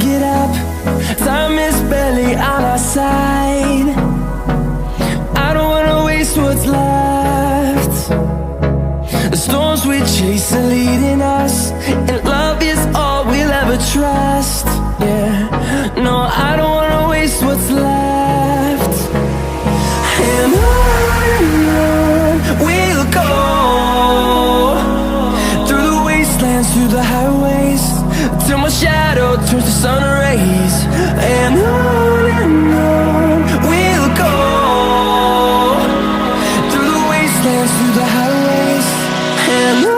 get up. Time is barely on our side. I don't wanna waste what's left. The storms we chase are leading us, and love is all we'll ever trust. Yeah, no, I don't wanna waste what's left. And on we'll go, through the wastelands, through the highways, till my shadow turns to sun rays. And on we'll go, through the wastelands, through the highways, and on.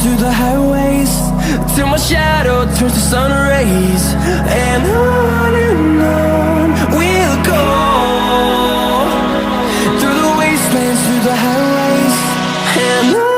Through the highways, till my shadow turns to sun rays. And on we'll go, through the wastelands, through the highways, and on.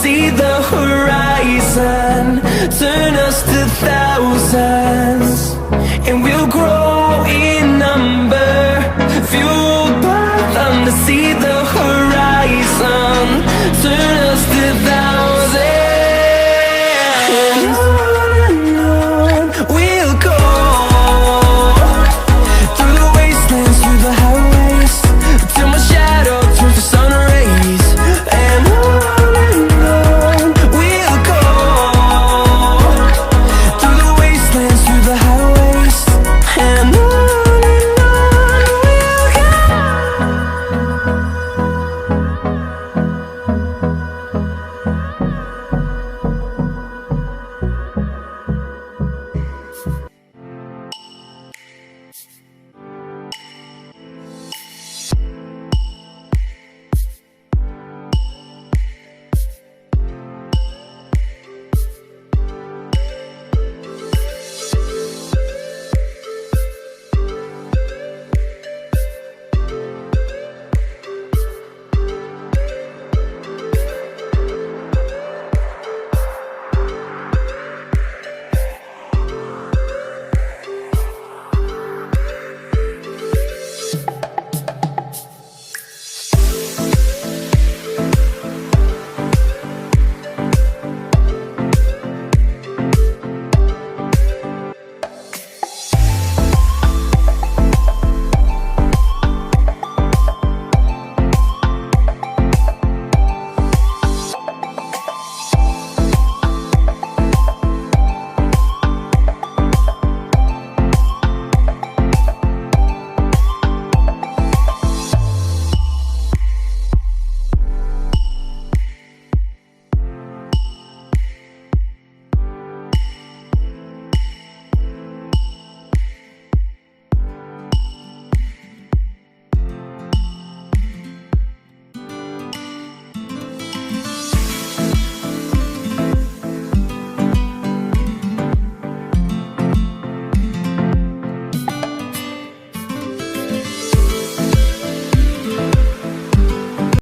See the horizon turn us to thousands, and we'll grow in number, fueled by them to see the